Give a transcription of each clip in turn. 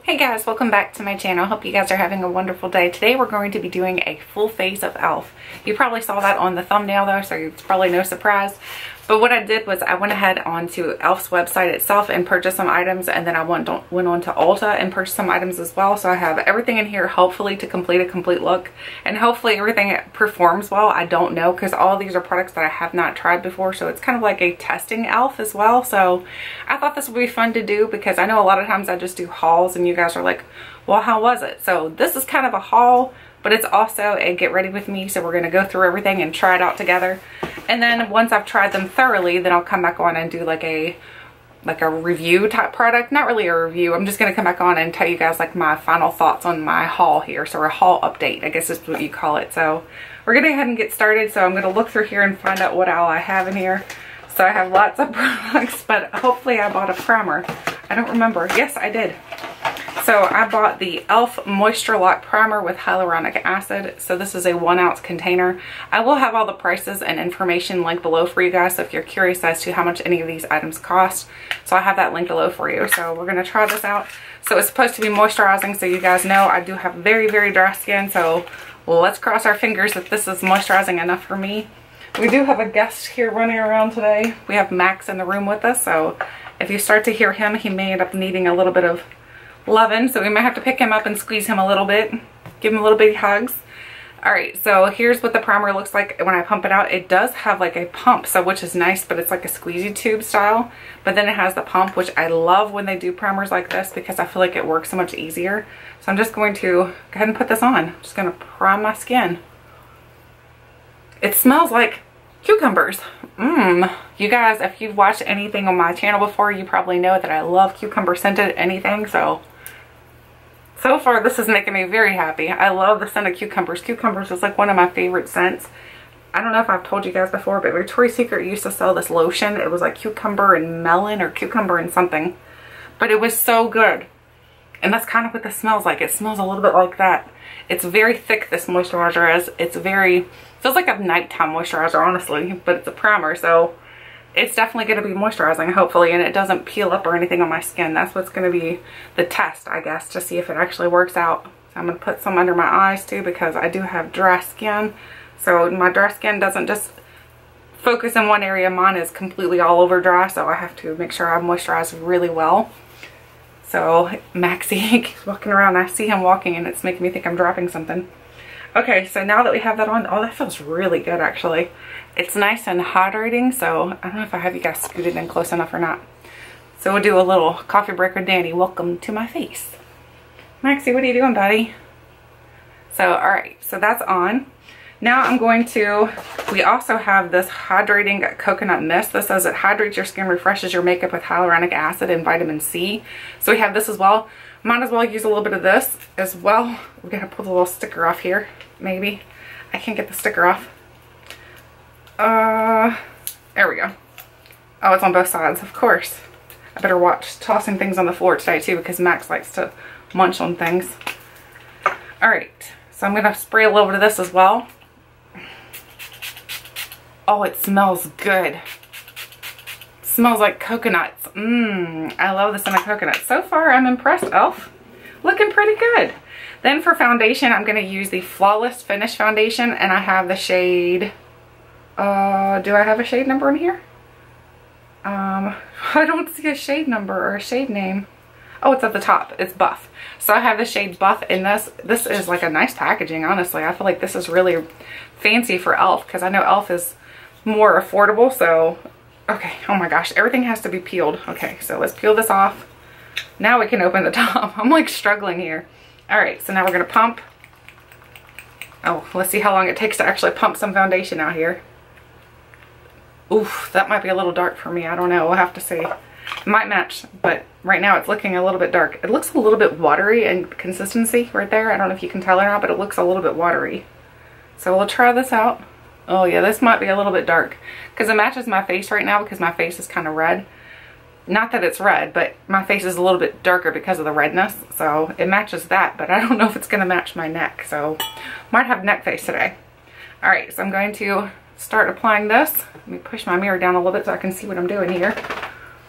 Hey guys, welcome back to my channel. Hope you guys are having a wonderful day. Today we're going to be doing a full face of e.l.f. You probably saw that on the thumbnail though, so it's probably no surprise. But what I did was I went ahead onto e.l.f.'s website itself and purchased some items, and then I went on to Ulta and purchased some items as well. So I have everything in here hopefully to complete a complete look, and hopefully everything performs well. I don't know, because all these are products that I have not tried before, so it's kind of like a testing e.l.f. as well. So I thought this would be fun to do, because I know a lot of times I just do hauls and you guys are like, well, how was it? So this is kind of a haul, but it's also a get ready with me. So we're going to go through everything and try it out together. And then once I've tried them thoroughly, then I'll come back on and do like a review type product. Not really a review. I'm just going to come back on and tell you guys like my final thoughts on my haul here. So a haul update, I guess is what you call it. So we're going to go ahead and get started. So I'm going to look through here and find out what all I have in here. So I have lots of products, but hopefully I bought a primer. I don't remember. Yes, I did. So I bought the e.l.f. Moisture Lock Primer with hyaluronic acid. So this is a 1 ounce container. I will have all the prices and information linked below for you guys, so if you're curious as to how much any of these items cost. So I have that linked below for you. So we're going to try this out. So it's supposed to be moisturizing, so you guys know I do have very, very dry skin. So let's cross our fingers that this is moisturizing enough for me. We do have a guest here running around today. We have Max in the room with us, so if you start to hear him, he may end up needing a little bit of loving, so we might have to pick him up and squeeze him a little bit, give him a little bitty hugs. Alright, so here's what the primer looks like when I pump it out. It does have like a pump, so which is nice, but it's like a squeezy tube style. But then it has the pump, which I love when they do primers like this, because I feel like it works so much easier. So I'm just going to go ahead and put this on. I'm just going to prime my skin. It smells like cucumbers. You guys, if you've watched anything on my channel before, you probably know that I love cucumber scented anything. So far this is making me very happy. I love the scent of cucumbers. Cucumbers is like one of my favorite scents. I don't know if I've told you guys before, but Victoria's Secret used to sell this lotion. It was like cucumber and melon or cucumber and something, but it was so good. And that's kind of what this smells like. It smells a little bit like that. It's very thick, this moisturizer is. It's very, feels like a nighttime moisturizer, honestly, but it's a primer, so it's definitely going to be moisturizing, hopefully, and it doesn't peel up or anything on my skin. That's what's going to be the test, I guess, to see if it actually works out. So I'm going to put some under my eyes too, because I do have dry skin. So my dry skin doesn't just focus in one area. Mine is completely all over dry, so I have to make sure I moisturize really well. So Maxie keeps walking around. I see him walking and it's making me think I'm dropping something. Okay, so now that we have that on, oh, that feels really good actually. It's nice and hydrating, so I don't know if I have you guys scooted in close enough or not. So we'll do a little coffee break with Danny. Welcome to my face. Maxie, what are you doing, buddy? So, alright, so that's on. Now I'm going to, we also have this hydrating coconut mist. This says it hydrates your skin, refreshes your makeup with hyaluronic acid and vitamin C. So we have this as well. Might as well use a little bit of this as well. We're going to pull the little sticker off here, maybe. I can't get the sticker off. There we go. Oh, it's on both sides, of course. I better watch tossing things on the floor today too, because Max likes to munch on things. Alright, so I'm going to spray a little bit of this as well. Oh, it smells good. It smells like coconuts. I love the scent of coconut. So far, I'm impressed, e.l.f. Looking pretty good. Then for foundation, I'm going to use the Flawless Finish Foundation, and I have the shade, do I have a shade number in here? I don't see a shade number or a shade name. Oh, it's at the top. It's Buff. So I have the shade Buff in this. This is like a nice packaging, honestly. I feel like this is really fancy for e.l.f. because I know e.l.f. is more affordable. So, okay. Oh my gosh. Everything has to be peeled. Okay, so let's peel this off. Now we can open the top. I'm like struggling here. All right, so now we're going to pump. Oh, let's see how long it takes to actually pump some foundation out here. Oof, that might be a little dark for me. I don't know. We'll have to see. It might match, but right now it's looking a little bit dark. It looks a little bit watery in consistency right there. I don't know if you can tell or not, but it looks a little bit watery. So we'll try this out. Oh yeah, this might be a little bit dark because it matches my face right now, because my face is kind of red. Not that it's red, but my face is a little bit darker because of the redness. So it matches that, but I don't know if it's going to match my neck. So might have neck face today. All right, so I'm going to start applying this. Let me push my mirror down a little bit so I can see what I'm doing here.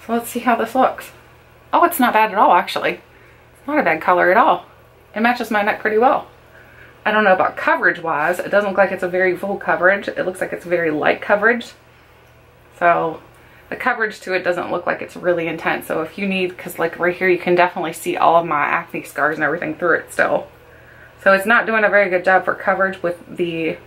So let's see how this looks. Oh, it's not bad at all, actually. Not a bad color at all. It matches my neck pretty well. I don't know about coverage wise. It doesn't look like it's a very full coverage. It looks like it's very light coverage. So the coverage to it doesn't look like it's really intense. So if you need, because like right here you can definitely see all of my acne scars and everything through it still. So it's not doing a very good job for coverage with the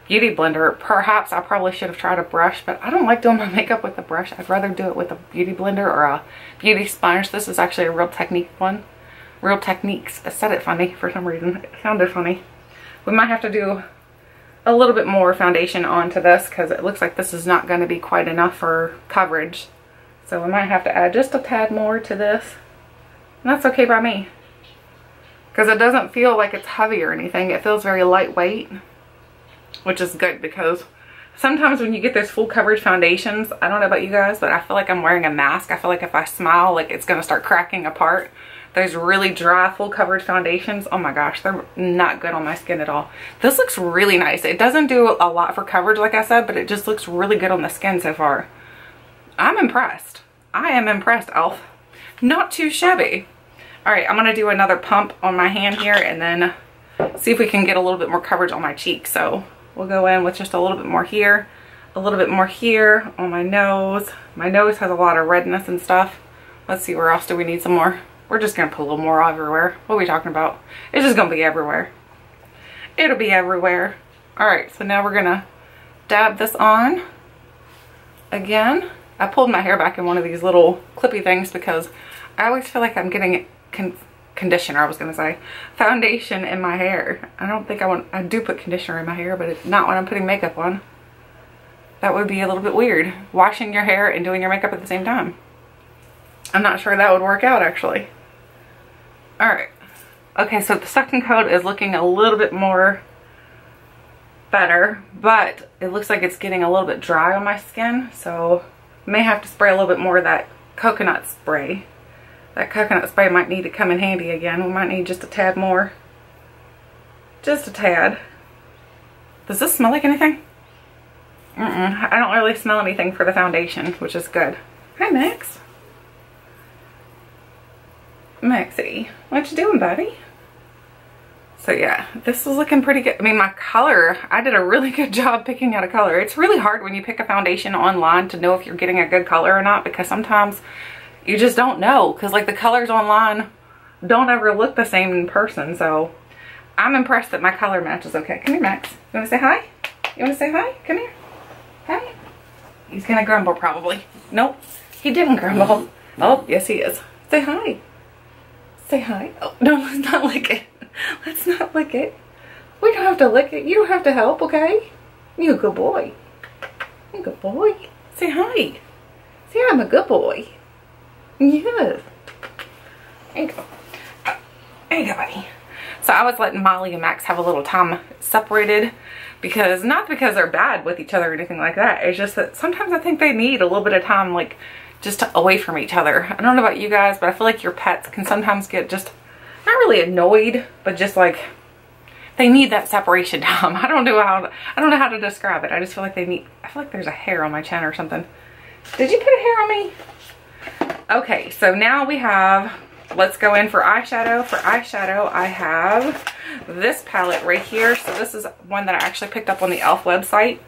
Beauty Blender. Perhaps I probably should have tried a brush, but I don't like doing my makeup with a brush. I'd rather do it with a Beauty Blender or a beauty sponge. This is actually a Real Technique one. Real Techniques. I said it funny for some reason. It sounded funny. We might have to do a little bit more foundation onto this because it looks like this is not going to be quite enough for coverage. So we might have to add just a tad more to this. And that's okay by me. Because it doesn't feel like it's heavy or anything. It feels very lightweight. Which is good because sometimes when you get those full coverage foundations, I don't know about you guys, but I feel like I'm wearing a mask. I feel like if I smile, like it's going to start cracking apart. Those really dry full coverage foundations, oh my gosh, they're not good on my skin at all. This looks really nice. It doesn't do a lot for coverage like I said, but it just looks really good on the skin so far. I'm impressed. I am impressed, e.l.f. Not too shabby. All right, I'm going to do another pump on my hand here and then see if we can get a little bit more coverage on my cheek. So we'll go in with just a little bit more here, a little bit more here on my nose. My nose has a lot of redness and stuff. Let's see, where else do we need some more? We're just going to put a little more everywhere. What are we talking about? It's just going to be everywhere. It'll be everywhere. Alright, so now we're going to dab this on. Again, I pulled my hair back in one of these little clippy things because I always feel like I'm getting conditioner, I was going to say. Foundation in my hair. I don't think I do put conditioner in my hair, but it's not when I'm putting makeup on. That would be a little bit weird. Washing your hair and doing your makeup at the same time. I'm not sure that would work out actually. Alright, okay, so the second coat is looking a little bit more better, but it looks like it's getting a little bit dry on my skin, so I may have to spray a little bit more of that coconut spray. That coconut spray might need to come in handy again. We might need just a tad more. Just a tad. Does this smell like anything? I don't really smell anything for the foundation, which is good. Hi, Max. Maxie, what you doing, buddy? So yeah, this is looking pretty good. I mean, my color, I did a really good job picking out a color. It's really hard when you pick a foundation online to know if you're getting a good color or not, because sometimes you just don't know, because like the colors online don't ever look the same in person. So I'm impressed that my color matches okay. Come here, Max. You want to say hi? You want to say hi? Come here. Hi. He's gonna grumble probably. Nope, he didn't grumble. Oh, yes he is. Say hi. Say hi. Oh, no, let's not lick it. Let's not lick it. We don't have to lick it. You don't have to help, okay? You're a good boy. You're a good boy. Say hi. Say I'm a good boy. Yes. There you go. There you go, buddy. So I was letting Molly and Max have a little time separated because, not because they're bad with each other or anything like that. It's just that sometimes I think they need a little bit of time, like, just away from each other. I don't know about you guys, but I feel like your pets can sometimes get just, not really annoyed, but just like, they need that separation time. I don't know how to describe it. I just feel like they need, I feel like there's a hair on my chin or something. Did you put a hair on me? Okay, so now we have, let's go in for eyeshadow. For eyeshadow, I have this palette right here. So this is one that I actually picked up on the e.l.f. website.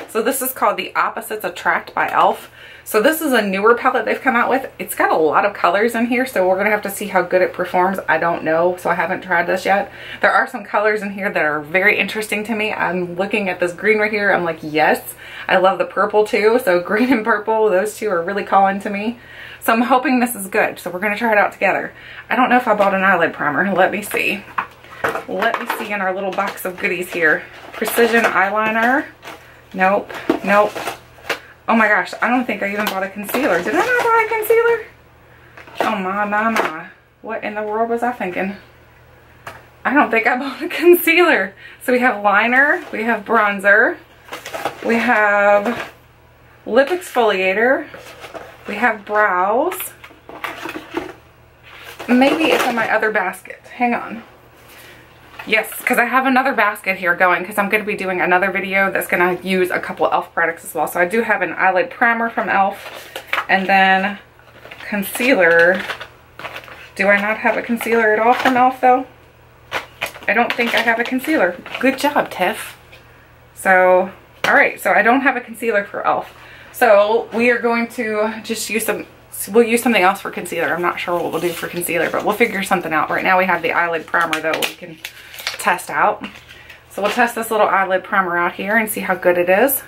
So this is called the Opposites Attract by e.l.f. So this is a newer palette they've come out with. It's got a lot of colors in here, so we're going to have to see how good it performs. I don't know, so I haven't tried this yet. There are some colors in here that are very interesting to me. I'm looking at this green right here. I'm like, yes. I love the purple too. So green and purple, those two are really calling to me. So I'm hoping this is good. So we're going to try it out together. I don't know if I bought an eyelid primer. Let me see. Let me see in our little box of goodies here. Precision eyeliner. Nope. Nope. Oh my gosh, I don't think I even bought a concealer. Did I not buy a concealer? Oh my. What in the world was I thinking? I don't think I bought a concealer. So we have liner, we have bronzer, we have lip exfoliator, we have brows. Maybe it's in my other basket. Hang on. Yes, because I have another basket here going because I'm going to be doing another video that's going to use a couple e.l.f. products as well. So I do have an eyelid primer from e.l.f. and then concealer Do I not have a concealer at all from e.l.f. though? I don't think I have a concealer. Good job, Tiff. So, alright, so I don't have a concealer for e.l.f. So we are going to just use we'll use something else for concealer. I'm not sure what we'll do for concealer, but we'll figure something out. Right now we have the eyelid primer though we can test out. So we'll test this little eyelid primer out here and see how good it is.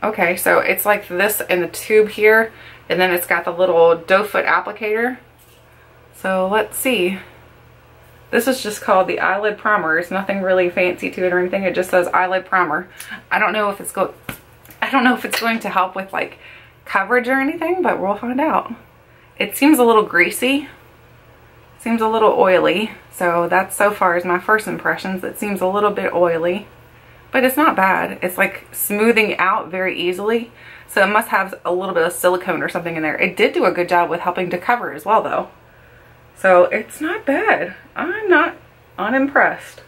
Okay, so it's like this in the tube here, and then it's got the little doe foot applicator. So let's see. This is just called the eyelid primer. It's nothing really fancy to it or anything. It just says eyelid primer. I don't know if it's going to help with like coverage or anything, but we'll find out. It seems a little greasy. Seems a little oily. So that's so far as my first impressions. It seems a little bit oily, but it's not bad. It's like smoothing out very easily. So it must have a little bit of silicone or something in there. It did do a good job with helping to cover as well though. So it's not bad. I'm not unimpressed.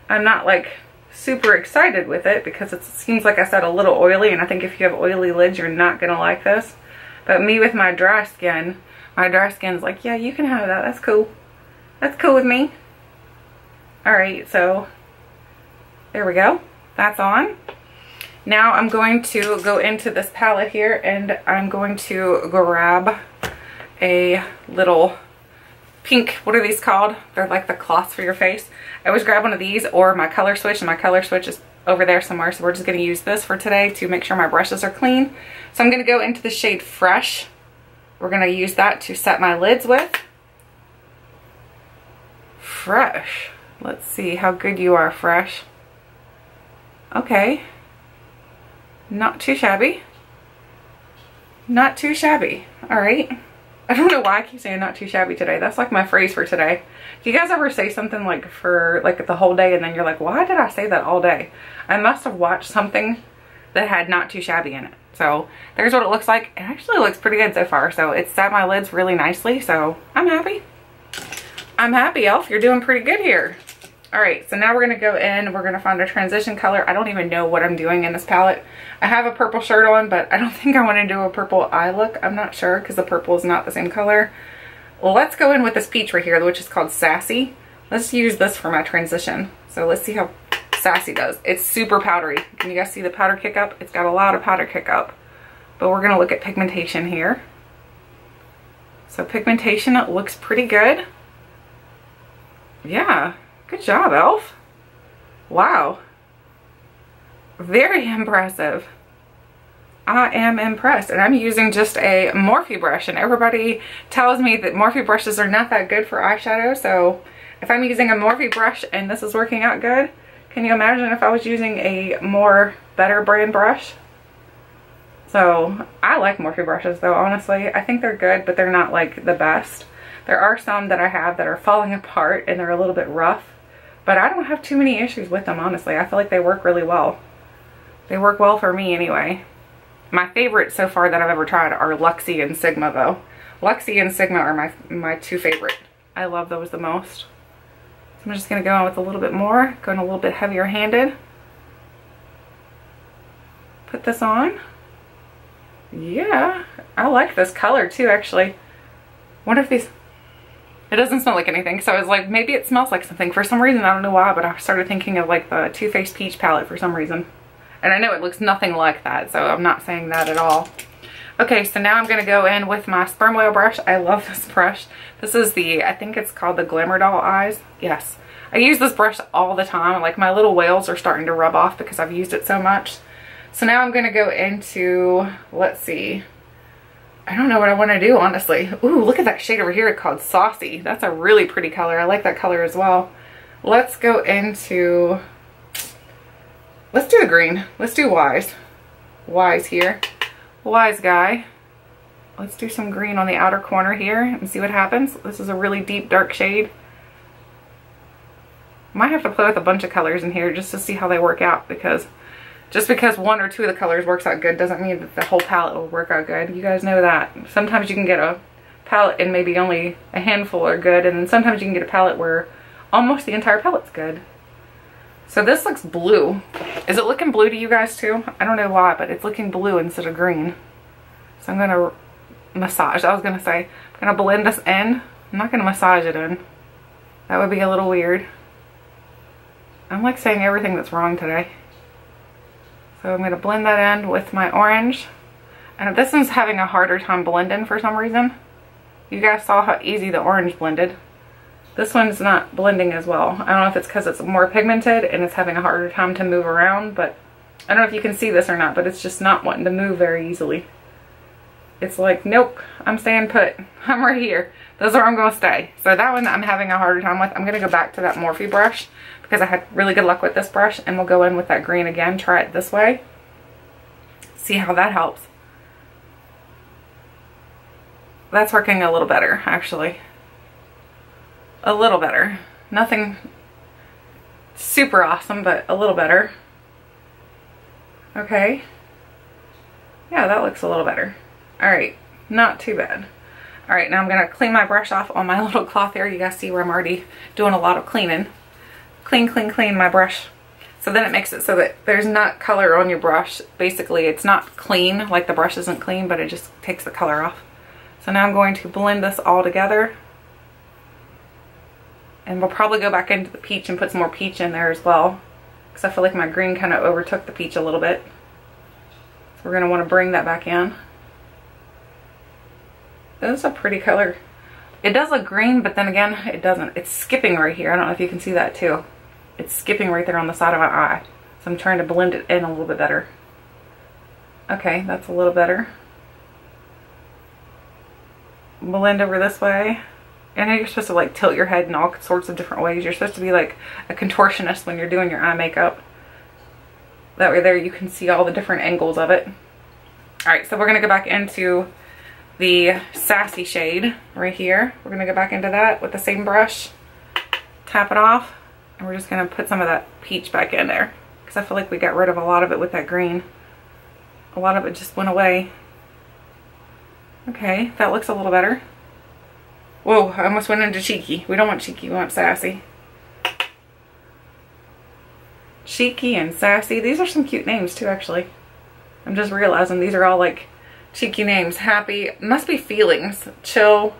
I'm not like super excited with it because it seems, like I said, a little oily, and I think if you have oily lids you're not gonna like this. But me with my dry skin's like, yeah, you can have that. That's cool. That's cool with me. Alright, so there we go. That's on. Now I'm going to go into this palette here and I'm going to grab a little pink, what are these called? They're like the cloths for your face. I always grab one of these or my color switch, and my color switch is over there somewhere, so we're just going to use this for today to make sure my brushes are clean. So I'm going to go into the shade Fresh. We're going to use that to set my lids with. Fresh. Let's see how good you are, Fresh. Okay. Not too shabby. Not too shabby. Alright. I don't know why I keep saying not too shabby today. That's like my phrase for today. Do you guys ever say something like for like the whole day and then you're like, why did I say that all day? I must have watched something that had not too shabby in it. So there's what it looks like. It actually looks pretty good so far. So it set my lids really nicely. So I'm happy. I'm happy, e.l.f. You're doing pretty good here. Alright, so now we're going to go in. We're going to find a transition color. I don't even know what I'm doing in this palette. I have a purple shirt on, but I don't think I want to do a purple eye look. I'm not sure because the purple is not the same color. Well, let's go in with this peach right here, which is called Sassy. Let's use this for my transition. So let's see how Sassy does. It's super powdery. Can you guys see the powder kick up? It's got a lot of powder kick up. But we're going to look at pigmentation here. So pigmentation, it looks pretty good. Yeah. Good job, e.l.f. Wow. Very impressive. I am impressed. And I'm using just a Morphe brush. And everybody tells me that Morphe brushes are not that good for eyeshadow. So if I'm using a Morphe brush and this is working out good, can you imagine if I was using a more better brand brush? So I like Morphe brushes though, honestly. I think they're good, but they're not like the best. There are some that I have that are falling apart and they're a little bit rough. But I don't have too many issues with them, honestly. I feel like they work really well. They work well for me anyway. My favorite so far that I've ever tried are Luxie and Sigma though. Luxie and Sigma are my two favorite. I love those the most. So I'm just going to go on with a little bit more. Going a little bit heavier handed. Put this on. Yeah. I like this color too actually. What if these... It doesn't smell like anything, so I was like, maybe it smells like something. For some reason, I don't know why, but I started thinking of like the Too Faced Peach palette for some reason. And I know it looks nothing like that, so I'm not saying that at all. Okay, so now I'm going to go in with my sperm whale brush. I love this brush. This is the, I think it's called the Glamour Doll Eyes. Yes. I use this brush all the time. Like my little whales are starting to rub off because I've used it so much. So now I'm going to go into, let's see. I don't know what I want to do, honestly. Ooh, look at that shade over here called Saucy. That's a really pretty color. I like that color as well. Let's go into, let's do a green. Let's do Wise. Wise here. Wise guy. Let's do some green on the outer corner here and see what happens. This is a really deep, dark shade. Might have to play with a bunch of colors in here just to see how they work out, because just because one or two of the colors works out good doesn't mean that the whole palette will work out good. You guys know that. Sometimes you can get a palette and maybe only a handful are good, and then sometimes you can get a palette where almost the entire palette's good. So this looks blue. Is it looking blue to you guys too? I don't know why, but it's looking blue instead of green. So I'm going to massage. I was going to say, I'm going to blend this in I'm not going to massage it in. That would be a little weird. I'm like saying everything that's wrong today. So I'm going to blend that in with my orange. And this one's having a harder time blending for some reason. You guys saw how easy the orange blended. This one's not blending as well. I don't know if it's because it's more pigmented and it's having a harder time to move around, but I don't know if you can see this or not, but it's just not wanting to move very easily. It's like, nope, I'm staying put. I'm right here. This is where I'm going to stay. So that one I'm having a harder time with. I'm going to go back to that Morphe brush because I had really good luck with this brush, and we'll go in with that green again. Try it this way. See how that helps. That's working a little better, actually. A little better. Nothing super awesome, but a little better. Okay. Yeah, that looks a little better. Alright, not too bad. Alright, now I'm going to clean my brush off on my little cloth here. You guys see where I'm already doing a lot of cleaning. Clean, clean, clean my brush. So then it makes it so that there's not color on your brush. Basically, it's not clean, like the brush isn't clean, but it just takes the color off. So now I'm going to blend this all together. And we'll probably go back into the peach and put some more peach in there as well, because I feel like my green kind of overtook the peach a little bit. So we're going to want to bring that back in. This is a pretty color. It does look green, but then again, it doesn't. It's skipping right here. I don't know if you can see that too. It's skipping right there on the side of my eye. So I'm trying to blend it in a little bit better. Okay, that's a little better. Blend over this way. I know you're supposed to like tilt your head in all sorts of different ways. You're supposed to be like a contortionist when you're doing your eye makeup. That way there you can see all the different angles of it. Alright, so we're going to go back into the Sassy shade right here. We're going to go back into that with the same brush. Tap it off. And we're just going to put some of that peach back in there. Because I feel like we got rid of a lot of it with that green. A lot of it just went away. Okay, that looks a little better. Whoa, I almost went into cheeky. We don't want cheeky, we want sassy. Cheeky and sassy. These are some cute names too, actually. I'm just realizing these are all like cheeky names. Happy, must be feelings. Chill.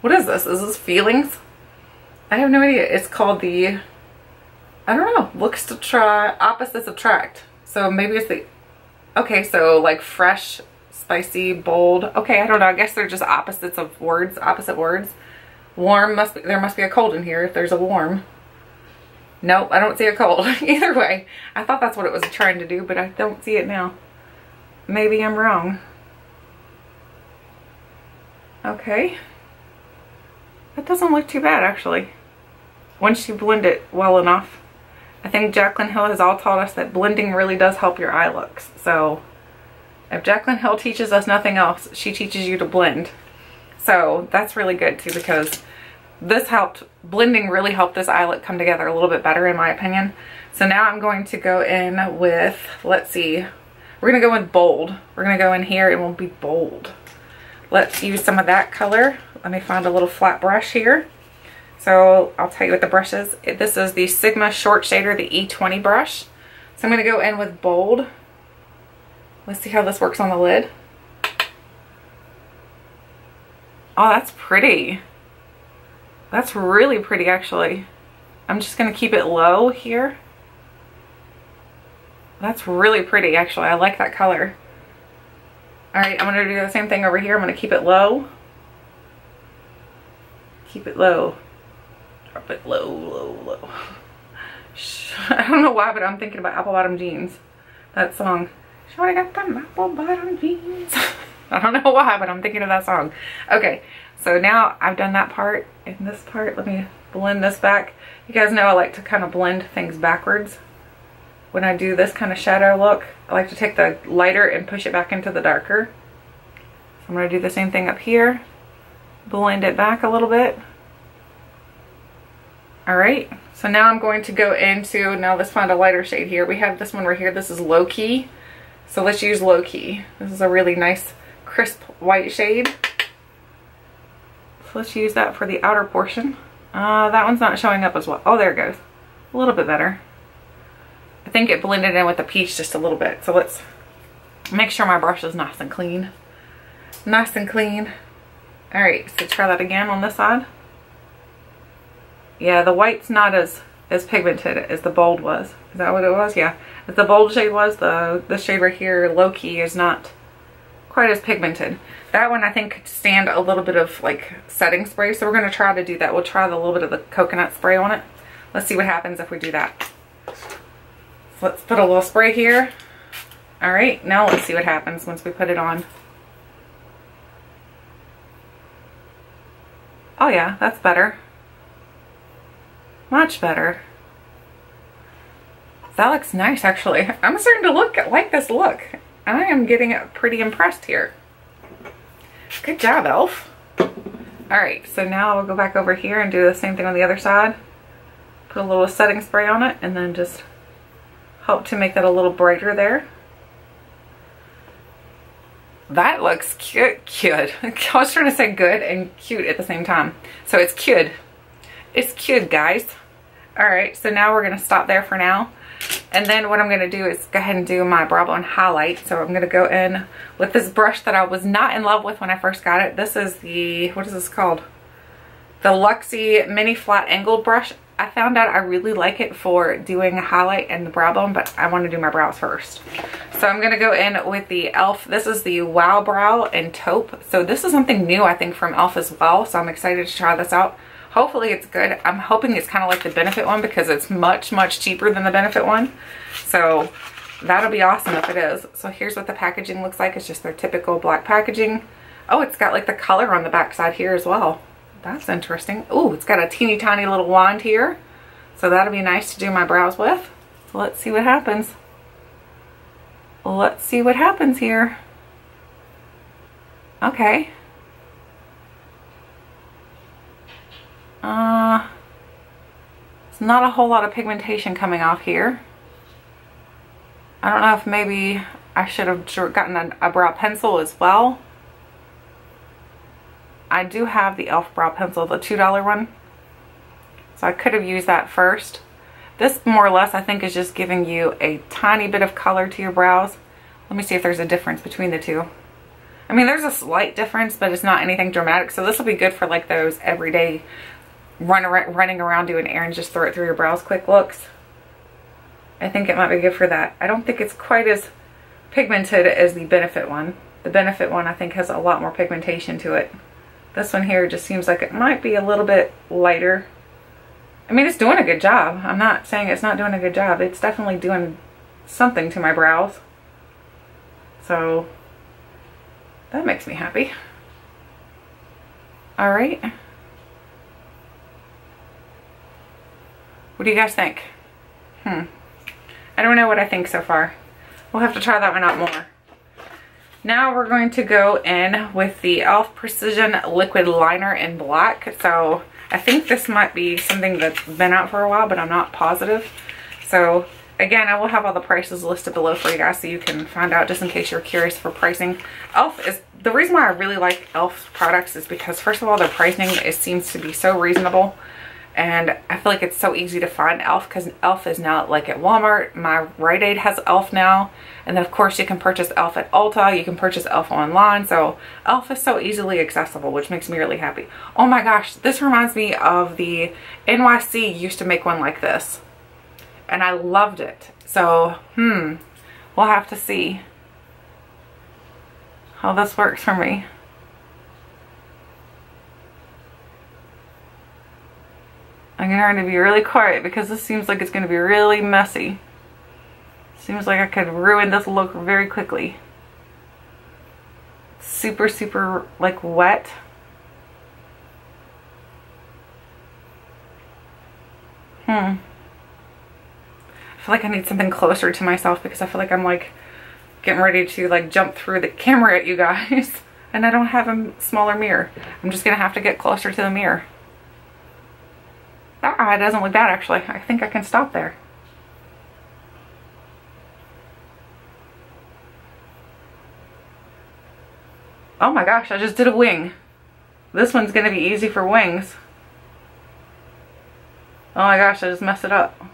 What is this? Is this feelings? I have no idea. It's called the, I don't know, looks to try, opposites attract. So maybe it's the, okay, so like fresh, spicy, bold. Okay, I don't know. I guess they're just opposites of words, opposite words. Warm must be, there must be a cold in here if there's a warm. Nope, I don't see a cold. Either way, I thought that's what it was trying to do, but I don't see it now. Maybe I'm wrong. Okay. That doesn't look too bad, actually. Once you blend it well enough. I think Jaclyn Hill has all taught us that blending really does help your eye looks. So if Jaclyn Hill teaches us nothing else, she teaches you to blend. So that's really good too, because this helped, blending really helped this eye look come together a little bit better in my opinion. So now I'm going to go in with, let's see, we're going to go with bold. We're going to go in here and we'll be bold. Let's use some of that color. Let me find a little flat brush here. So I'll tell you what the brush is. This is the Sigma Short Shader, the E20 brush. So I'm going to go in with bold. Let's see how this works on the lid. Oh, that's pretty. That's really pretty, actually. I'm just going to keep it low here. That's really pretty, actually. I like that color. Alright, I'm going to do the same thing over here. I'm going to keep it low. Keep it low. Drop it low, low, low. I don't know why, but I'm thinking about Apple Bottom Jeans. That song. Shorty got them apple bottom jeans. I don't know why, but I'm thinking of that song. Okay, so now I've done that part. In this part, let me blend this back. You guys know I like to kind of blend things backwards. When I do this kind of shadow look, I like to take the lighter and push it back into the darker. So I'm going to do the same thing up here. Blend it back a little bit. Alright, so now I'm going to go into, now let's find a lighter shade here. We have this one right here. This is Low Key. So let's use Low Key. This is a really nice crisp white shade. So let's use that for the outer portion. That one's not showing up as well. Oh, there it goes. A little bit better. I think it blended in with the peach just a little bit. So let's make sure my brush is nice and clean. Nice and clean. Alright, so try that again on this side. Yeah, the white's not as pigmented as the bold was. Is that what it was? Yeah. As the bold shade was, the shade right here, low key, is not quite as pigmented. That one I think could stand a little bit of like setting spray, so we're going to try to do that. We'll try a little bit of the coconut spray on it. Let's see what happens if we do that. So let's put a little spray here. Alright, now let's see what happens once we put it on. Oh yeah, that's better. Much better. That looks nice, actually. I'm starting to like this look. I am getting pretty impressed here. Good job, e.l.f. Alright, so now we'll go back over here and do the same thing on the other side. Put a little setting spray on it and then just help to make that a little brighter there. That looks cute. I was trying to say good and cute at the same time. So it's cute. It's cute, guys. Alright, so now we're going to stop there for now. And then what I'm going to do is go ahead and do my brow bone highlight. So I'm going to go in with this brush that I was not in love with when I first got it. This is the, what is this called? The Luxie Mini Flat Angled Brush. I found out I really like it for doing a highlight and the brow bone, but I want to do my brows first. So I'm going to go in with the e.l.f. This is the Wow Brow in Taupe. So this is something new, I think, from e.l.f. as well. So I'm excited to try this out. Hopefully it's good. I'm hoping it's kind of like the Benefit one because it's much, much cheaper than the Benefit one. So that'll be awesome if it is. So here's what the packaging looks like. It's just their typical black packaging. Oh, it's got like the color on the back side here as well. That's interesting. Oh, it's got a teeny tiny little wand here. So that'll be nice to do my brows with. So let's see what happens. Let's see what happens here. Okay. It's not a whole lot of pigmentation coming off here. I don't know if maybe I should have gotten a brow pencil as well. I do have the e.l.f. brow pencil, the $2 one. So I could have used that first. This more or less I think is just giving you a tiny bit of color to your brows. Let me see if there's a difference between the two. I mean, there's a slight difference, but it's not anything dramatic. So this will be good for like those everyday running around doing errands, just throw it through your brows quick looks. I think it might be good for that. I don't think it's quite as pigmented as the Benefit one. The Benefit one I think has a lot more pigmentation to it. This one here just seems like it might be a little bit lighter. I mean, it's doing a good job. I'm not saying it's not doing a good job. It's definitely doing something to my brows. So that makes me happy. All right. What do you guys think? I don't know what I think so far. We'll have to try that one out more. Now we're going to go in with the e.l.f. Precision Liquid Liner in black. So I think this might be something that's been out for a while, but I'm not positive. So again, I will have all the prices listed below for you guys so you can find out just in case you're curious for pricing. e.l.f. is, the reason why I really like e.l.f. products is because first of all, their pricing, it seems to be so reasonable. And I feel like it's so easy to find e.l.f. because e.l.f. is now like at Walmart. My Rite Aid has e.l.f. now. And then of course you can purchase e.l.f. at Ulta. You can purchase e.l.f. online. So e.l.f. is so easily accessible, which makes me really happy. Oh my gosh, this reminds me of the NYC used to make one like this. And I loved it. So, we'll have to see how this works for me. I'm going to be really quiet because this seems like it's going to be really messy. Seems like I could ruin this look very quickly. Super, super like wet. I feel like I need something closer to myself because I feel like I'm like getting ready to like jump through the camera at you guys. And I don't have a smaller mirror. I'm just going to have to get closer to the mirror. That eye doesn't look bad actually. I think I can stop there. Oh my gosh, I just did a wing. This one's gonna be easy for wings. Oh my gosh, I just messed it up.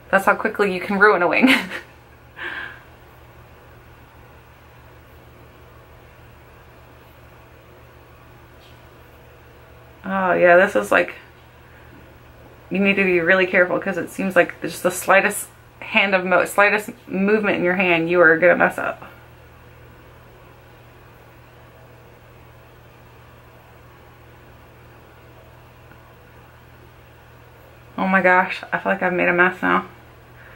That's how quickly you can ruin a wing. Oh yeah, this is like, you need to be really careful because it seems like just the slightest slightest movement in your hand, you are gonna mess up. Oh my gosh, I feel like I've made a mess now.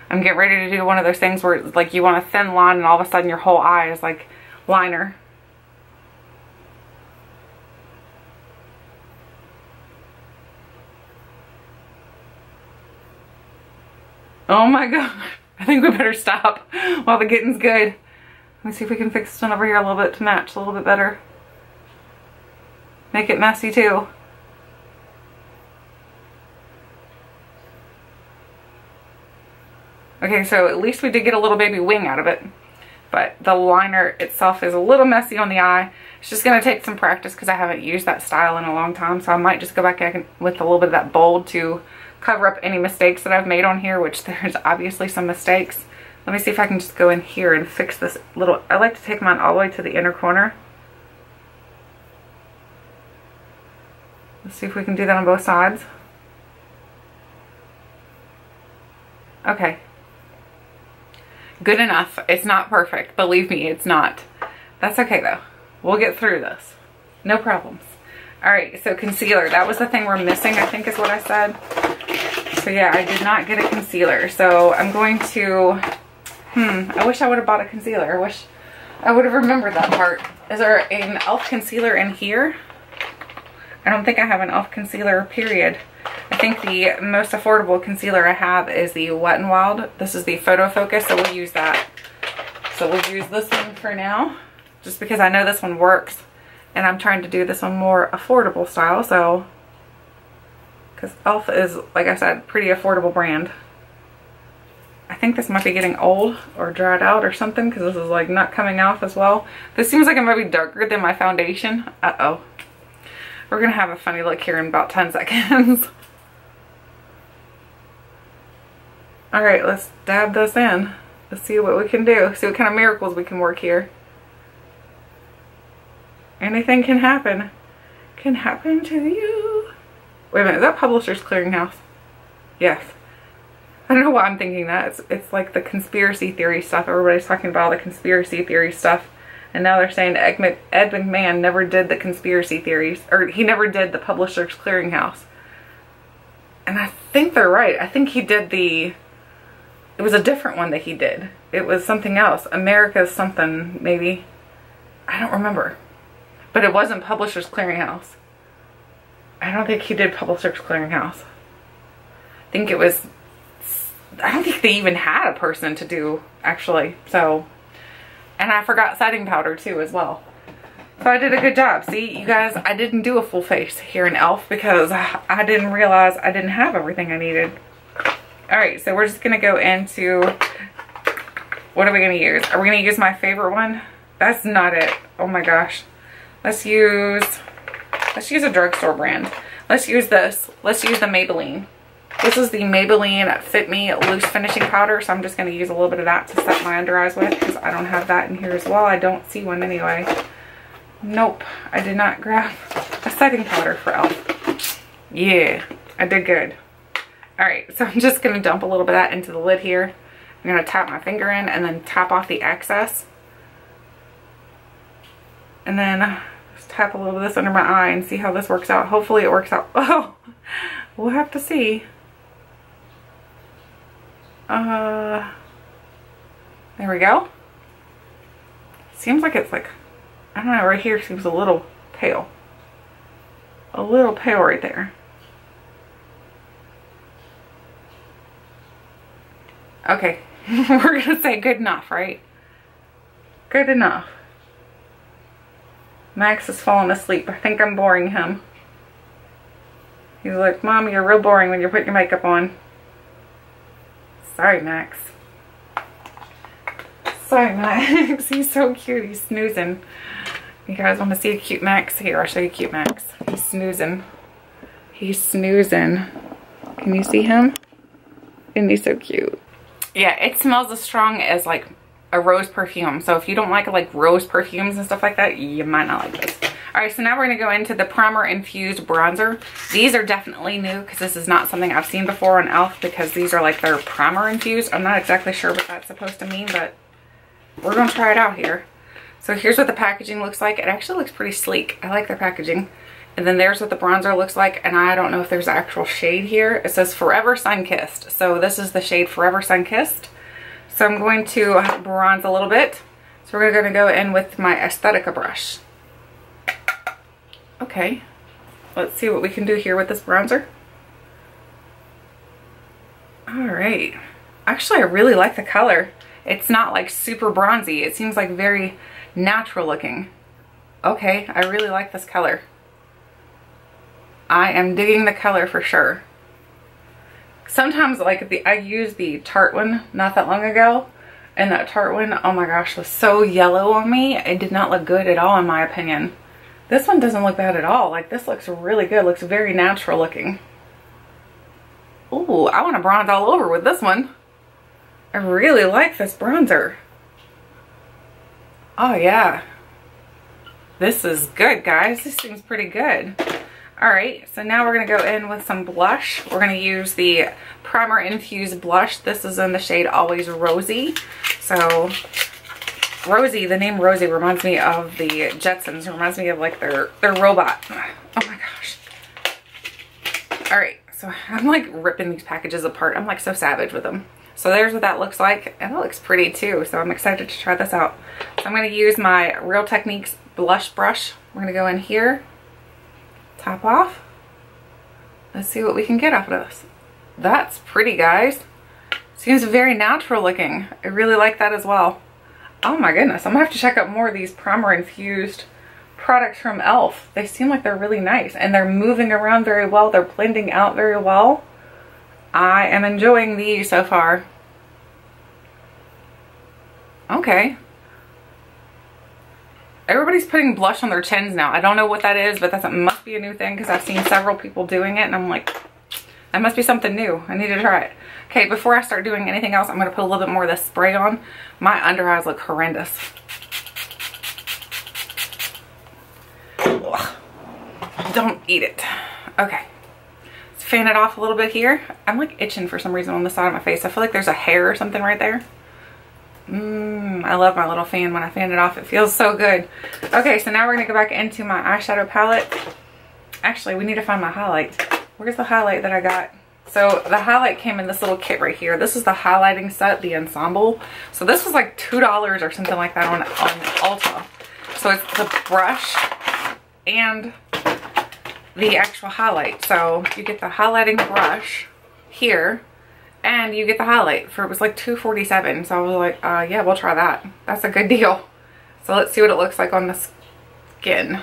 I'm getting ready to do one of those things where it's like you want a thin line and all of a sudden your whole eye is like liner. Oh my god, I think we better stop while the getting's good. Let me see if we can fix this one over here a little bit to match a little bit better. Make it messy too. Okay, so at least we did get a little baby wing out of it. But the liner itself is a little messy on the eye. It's just going to take some practice because I haven't used that style in a long time. So I might just go back with a little bit of that bold to cover up any mistakes that I've made on here, which there's obviously some mistakes. Let me see if I can just go in here and fix this little. I like to take mine all the way to the inner corner. Let's see if we can do that on both sides. Okay. Good enough. It's not perfect. Believe me, it's not. That's okay though. We'll get through this. No problems. Alright, so concealer. That was the thing we're missing, I think is what I said. So yeah, I did not get a concealer. So I'm going to... I wish I would have bought a concealer. I wish I would have remembered that part. Is there an e.l.f. concealer in here? I don't think I have an e.l.f. concealer, period. I think the most affordable concealer I have is the Wet n Wild. This is the Photofocus, so we'll use that. So we'll use this one for now, just because I know this one works. And I'm trying to do this one more affordable style, so... because e.l.f. is, like I said, pretty affordable brand. I think this might be getting old or dried out or something, because this is like not coming off as well. This seems like it might be darker than my foundation. Uh-oh. We're going to have a funny look here in about 10 seconds. Alright, let's dab this in. Let's see what we can do. See what kind of miracles we can work here. Anything can happen. Can happen to you. Wait a minute, is that Publishers Clearinghouse? Yes. I don't know why I'm thinking that. It's like the conspiracy theory stuff. Everybody's talking about all the conspiracy theory stuff. And now they're saying Ed McMahon never did the conspiracy theories. Or he never did the Publishers Clearinghouse. And I think they're right. I think he did the... It was a different one that he did. It was something else. America's something, maybe. I don't remember. But it wasn't Publishers Clearinghouse. I don't think he did Publishers Clearinghouse. I think it was... I don't think they even had a person to do, actually. So... And I forgot setting powder, too, as well. So I did a good job. See, you guys, I didn't do a full face here in e.l.f. because I didn't realize I didn't have everything I needed. Alright, so we're just going to go into... What are we going to use? Are we going to use my favorite one? That's not it. Oh my gosh. Let's use a drugstore brand. Let's use this. Let's use the Maybelline. This is the Maybelline Fit Me Loose Finishing Powder, so I'm just going to use a little bit of that to set my under eyes with, because I don't have that in here as well. I don't see one anyway. Nope, I did not grab a setting powder for e.l.f. Yeah, I did good. Alright, so I'm just going to dump a little bit of that into the lid here. I'm going to tap my finger in and then tap off the excess. And then just tap a little bit of this under my eye and see how this works out. Hopefully it works out. Oh, we'll have to see. There we go. Seems like it's like, I don't know, right here seems a little pale. A little pale right there. Okay, we're gonna say good enough, right? Good enough. Max is falling asleep. I think I'm boring him. He's like, Mom, you're real boring when you're putting your makeup on. Sorry, Max. Sorry, Max. He's so cute. He's snoozing. You guys want to see a cute Max? Here, I'll show you cute Max. He's snoozing. He's snoozing. Can you see him? Isn't he so cute? Yeah, it smells as strong as like a rose perfume. So if you don't like rose perfumes and stuff like that, you might not like this. All right, so now we're gonna go into the primer infused bronzer. These are definitely new because this is not something I've seen before on e.l.f. because these are like their primer infused. I'm not exactly sure what that's supposed to mean, but we're gonna try it out here. So here's what the packaging looks like. It actually looks pretty sleek. I like their packaging. And then there's what the bronzer looks like. And I don't know if there's an actual shade here. It says Forever Sunkissed. So this is the shade Forever Sunkissed. So I'm going to bronze a little bit. So we're gonna go in with my Aesthetica brush. Okay, let's see what we can do here with this bronzer. All right, actually I really like the color. It's not like super bronzy. It seems like very natural looking. Okay, I really like this color. I am digging the color for sure. Sometimes like I used the Tarte one not that long ago, and that Tarte one, oh my gosh, was so yellow on me. It did not look good at all in my opinion. This one doesn't look bad at all. Like this looks really good. Looks very natural looking. Ooh, I want to bronze all over with this one. I really like this bronzer. Oh yeah. This is good, guys. This seems pretty good. All right, so now we're gonna go in with some blush. We're gonna use the Primer Infused Blush. This is in the shade Always Rosy. So Rosy, the name Rosy reminds me of the Jetsons. It reminds me of like their robot. Oh my gosh. All right, so I'm like ripping these packages apart. I'm like so savage with them. So there's what that looks like, and it looks pretty too. So I'm excited to try this out. So I'm gonna use my Real Techniques blush brush. We're gonna go in here, top off. Let's see what we can get off of this. That's pretty, guys. Seems very natural looking. I really like that as well. Oh my goodness, I'm gonna have to check out more of these primer infused products from e.l.f. They seem like they're really nice, and they're moving around very well. They're blending out very well. I am enjoying these so far. Okay. Everybody's putting blush on their chins now. I don't know what that is, but that must be a new thing because I've seen several people doing it, and I'm like, that must be something new. I need to try it. Okay, before I start doing anything else, I'm going to put a little bit more of this spray on. My under eyes look horrendous. Ugh. Don't eat it. Okay. Let's fan it off a little bit here. I'm like itching for some reason on the side of my face. I feel like there's a hair or something right there. I love my little fan when I fan it off. It feels so good. Okay, so now we're going to go back into my eyeshadow palette. Actually, we need to find my highlight. Where's the highlight that I got? So the highlight came in this little kit right here. This is the highlighting set, the ensemble. So this was like $2 or something like that on Ulta. So it's the brush and the actual highlight. So you get the highlighting brush here, and you get the highlight for, it was like $2.47. So I was like, yeah, we'll try that. That's a good deal. So let's see what it looks like on the skin.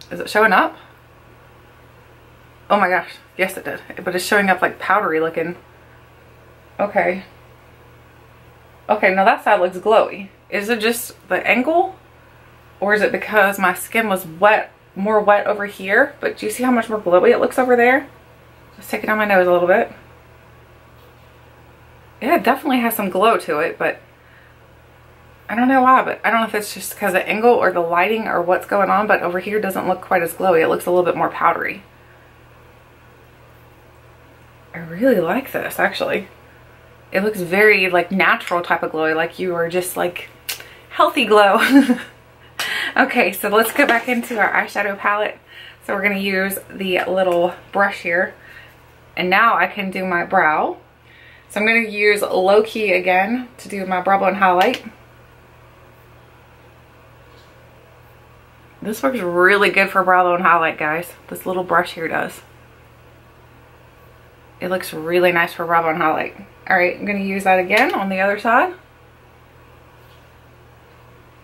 Is it showing up? Oh my gosh, yes it did. But it's showing up like powdery looking. Okay. Okay, now that side looks glowy. Is it just the angle? Or is it because my skin was wet, more wet over here? But do you see how much more glowy it looks over there? Let's take it on my nose a little bit. Yeah, it definitely has some glow to it, but I don't know why, but I don't know if it's just because of the angle or the lighting or what's going on, but over here doesn't look quite as glowy. It looks a little bit more powdery. I really like this, actually. It looks very like natural type of glowy, like you are just like healthy glow. Okay, so let's go back into our eyeshadow palette. So we're going to use the little brush here. And now I can do my brow. So I'm going to use Low Key again to do my brow bone highlight. This works really good for brow bone highlight, guys. This little brush here does. It looks really nice for brow bone highlight. Alright, I'm going to use that again on the other side.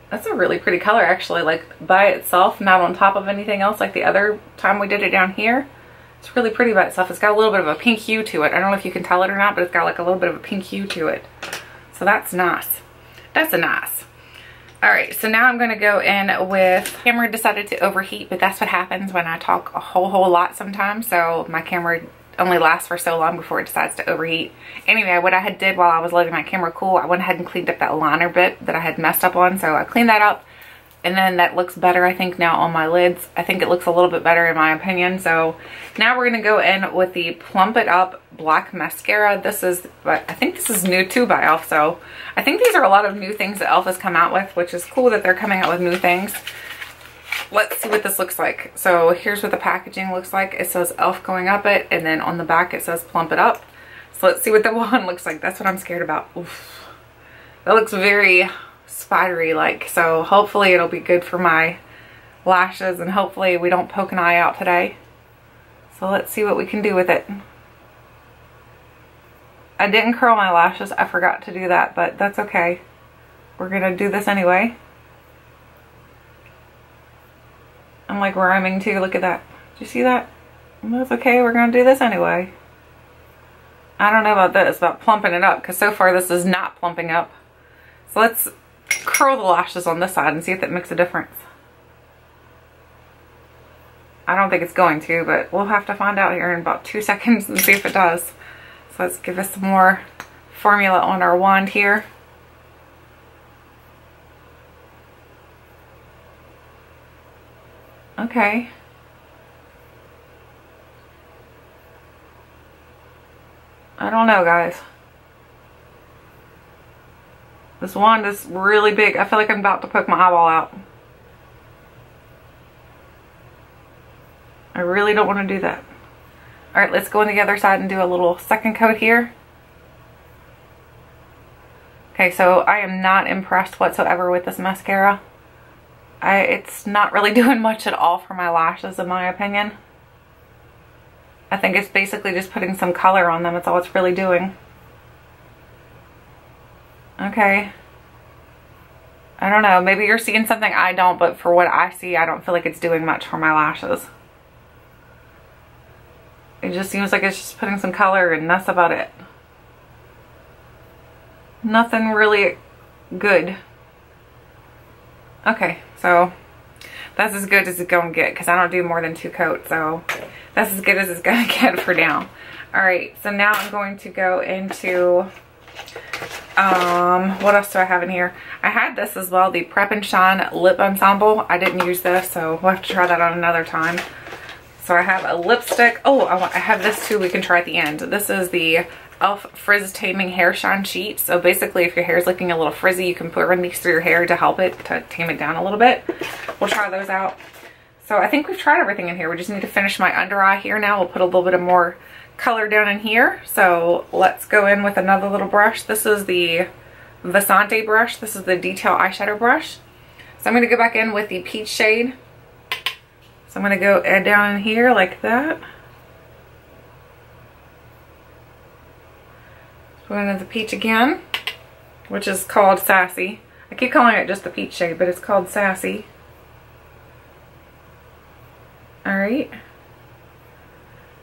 That's a really pretty color, actually, like by itself, not on top of anything else like the other time we did it down here. It's really pretty by itself. It's got a little bit of a pink hue to it. I don't know if you can tell it or not, but it's got like a little bit of a pink hue to it. So that's nice. That's a nice. Alright, so now I'm going to go in with, camera decided to overheat, but that's what happens when I talk a whole lot sometimes. So my camera only lasts for so long before it decides to overheat. Anyway, what I did while I was letting my camera cool, I went ahead and cleaned up that liner bit that I had messed up on. So I cleaned that up, and then that looks better, I think, now on my lids. I think it looks a little bit better in my opinion. So now we're going to go in with the Plump It Up Black Mascara. This is, I think this is new too by e.l.f. So I think these are a lot of new things that e.l.f. has come out with, which is cool that they're coming out with new things. Let's see what this looks like. So here's what the packaging looks like. It says e.l.f. going up it, and then on the back it says Plump It Up. So let's see what the wand looks like. That's what I'm scared about. Oof. That looks very spidery like, so hopefully it'll be good for my lashes, and hopefully we don't poke an eye out today. So let's see what we can do with it. I didn't curl my lashes. I forgot to do that, but that's okay. We're gonna do this anyway. I'm like rhyming too. Look at that. Did you see that? That's okay. We're gonna do this anyway. I don't know about this, about plumping it up, because so far this is not plumping up. So let's curl the lashes on this side and see if that makes a difference. I don't think it's going to, but we'll have to find out here in about 2 seconds and see if it does. So let's give us some more formula on our wand here. Okay. I don't know, guys. This wand is really big. I feel like I'm about to poke my eyeball out. I really don't want to do that. Alright, let's go on the other side and do a little second coat here. Okay, so I am not impressed whatsoever with this mascara. It's not really doing much at all for my lashes, in my opinion. I think it's basically just putting some color on them. That's all it's really doing. Okay. I don't know. Maybe you're seeing something I don't, but for what I see, I don't feel like it's doing much for my lashes. It just seems like it's just putting some color, and that's about it. Nothing really good. Okay, so that's as good as it's going to get, because I don't do more than 2 coats, so that's as good as it's going to get for now. Alright, so now I'm going to go into, what else do I have in here? I had this as well, the Prep and Shine Lip Ensemble. I didn't use this, so we'll have to try that on another time. So I have a lipstick. Oh, I have this too we can try at the end. This is the e.l.f. Frizz Taming Hair Shine Sheet. So basically, if your hair is looking a little frizzy, you can run these through your hair to help it, to tame it down a little bit. We'll try those out. So I think we've tried everything in here. We just need to finish my under eye here now. We'll put a little bit of more color down in here. So let's go in with another little brush. This is the Vasante brush. This is the detail eyeshadow brush. So I'm going to go back in with the peach shade. So I'm going to go down in here like that. Go into the peach again, which is called Sassy. I keep calling it just the peach shade, but it's called Sassy. Alright.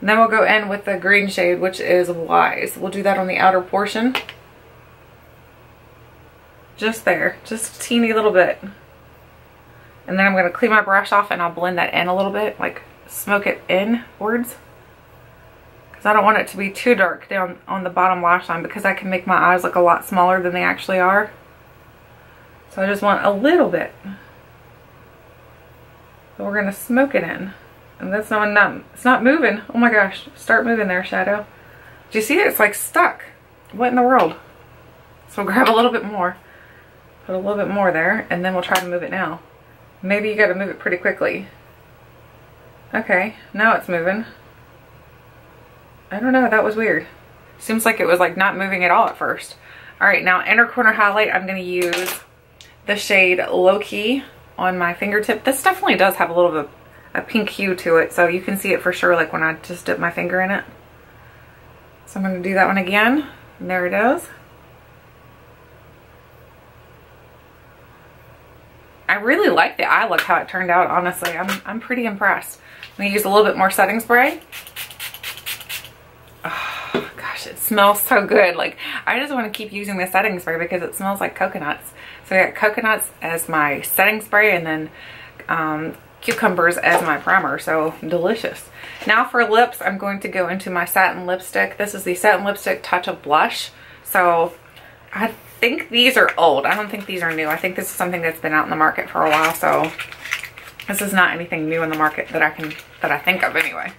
Then we'll go in with the green shade, which is Wise. We'll do that on the outer portion. Just there. Just a teeny little bit. And then I'm going to clean my brush off and I'll blend that in a little bit, like smoke it inwards. Because I don't want it to be too dark down on the bottom lash line, because I can make my eyes look a lot smaller than they actually are. So I just want a little bit. So we're going to smoke it in. And that's not, it's not moving. Oh my gosh, start moving there, shadow. Do you see it? It's like stuck. What in the world? So grab a little bit more. Put a little bit more there, and then we'll try to move it now. Maybe you got to move it pretty quickly. Okay, now it's moving. I don't know, that was weird. Seems like it was like not moving at all at first. Alright, now inner corner highlight, I'm going to use the shade Low Key on my fingertip. This definitely does have a little bit of a pink hue to it, so you can see it for sure like when I just dip my finger in it. So I'm going to do that one again. And there it is. I really like the eye look, how it turned out, honestly. I'm pretty impressed. I'm going to use a little bit more setting spray. Oh, gosh, it smells so good. Like, I just want to keep using the setting spray because it smells like coconuts. So I got coconuts as my setting spray, and then cucumbers as my primer, so delicious. Now for lips, I'm going to go into my satin lipstick. This is the Satin Lipstick Touch of Blush. So I think these are old. I don't think these are new. I think this is something that's been out in the market for a while, so this is not anything new in the market that I think of anyway.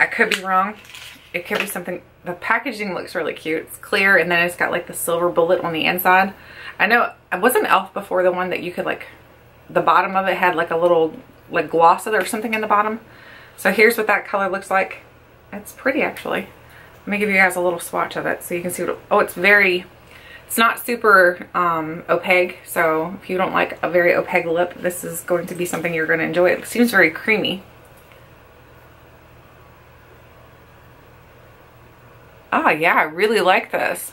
I could be wrong. It could be something. The packaging looks really cute. It's clear, and then it's got like the silver bullet on the inside. I know, wasn't e.l.f. before the one that you could like, the bottom of it had like a little like gloss or something in the bottom. So here's what that color looks like. It's pretty actually. Let me give you guys a little swatch of it so you can see what, oh, it's not super opaque, so if you don't like a very opaque lip, this is going to be something you're going to enjoy. It seems very creamy. Oh yeah, I really like this.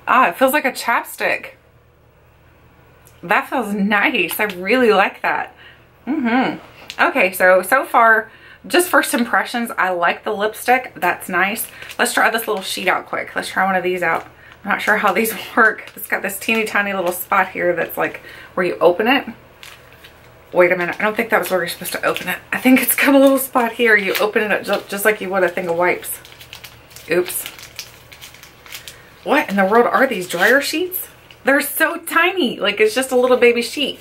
Ah, it feels like a chapstick. That feels nice. I really like that. Okay, so far, just first impressions, I like the lipstick. That's nice. Let's try this little sheet out quick. Let's try one of these out. I'm not sure how these work. It's got this teeny tiny little spot here that's like where you open it. Wait a minute. I don't think that was where you're supposed to open it. I think it's got a little spot here. You open it up just like you would a thing of wipes. Oops. What in the world are these dryer sheets? They're so tiny. Like it's just a little baby sheet.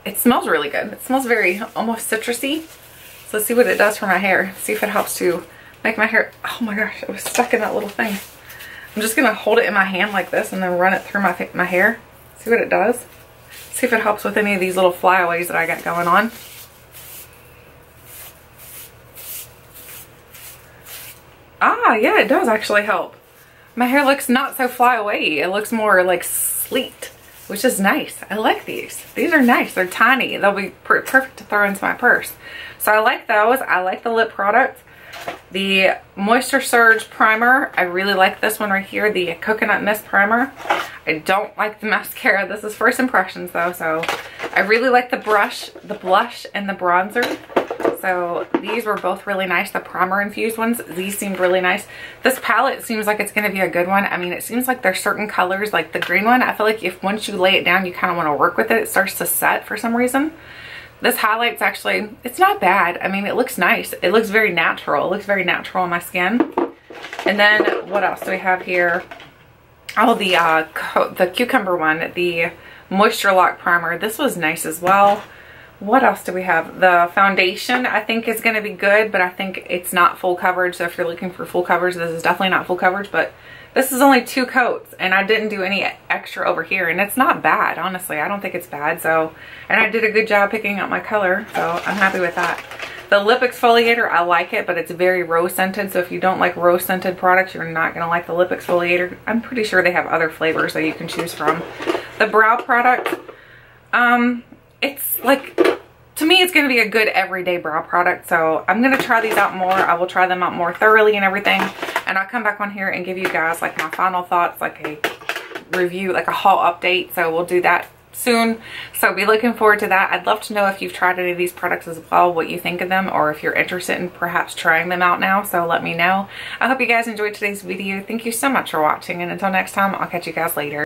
It smells really good. It smells very almost citrusy. So let's see what it does for my hair. See if it helps to make my hair. Oh my gosh, it was stuck in that little thing. I'm just gonna hold it in my hand like this and then run it through my hair. See what it does. See if it helps with any of these little flyaways that I got going on. Ah, yeah, it does actually help. My hair looks not so flyaway. It looks more like sleeked, which is nice. I like these. These are nice. They're tiny. They'll be perfect to throw into my purse. So I like those. I like the lip product. The Moisture Surge Primer. I really like this one right here, the Coconut Mist Primer. I don't like the mascara. This is first impressions though, so I really like the blush, and the bronzer. So these were both really nice. The primer infused ones, these seemed really nice. This palette seems like it's going to be a good one. I mean, it seems like there's certain colors, like the green one, I feel like if once you lay it down, you kind of want to work with it. It starts to set for some reason. This highlight's actually, it's not bad. I mean, it looks nice. It looks very natural. It looks very natural on my skin. And then what else do we have here? Oh, the cucumber one, the Moisture Lock Primer. This was nice as well. What else do we have? The foundation I think is going to be good, but I think it's not full coverage. So if you're looking for full coverage, this is definitely not full coverage, but this is only 2 coats and I didn't do any extra over here and it's not bad, honestly. I don't think it's bad. So, and I did a good job picking out my color, so I'm happy with that. The lip exfoliator, I like it, but it's very rose scented. So if you don't like rose scented products, you're not going to like the lip exfoliator. I'm pretty sure they have other flavors that you can choose from. The brow product, it's like, to me, it's going to be a good everyday brow product. So I'm going to try these out more. I will try them out more thoroughly and everything. And I'll come back on here and give you guys like my final thoughts, like a review, like a haul update. So we'll do that soon. So be looking forward to that. I'd love to know if you've tried any of these products as well, what you think of them, or if you're interested in perhaps trying them out now. So let me know. I hope you guys enjoyed today's video. Thank you so much for watching. And until next time, I'll catch you guys later.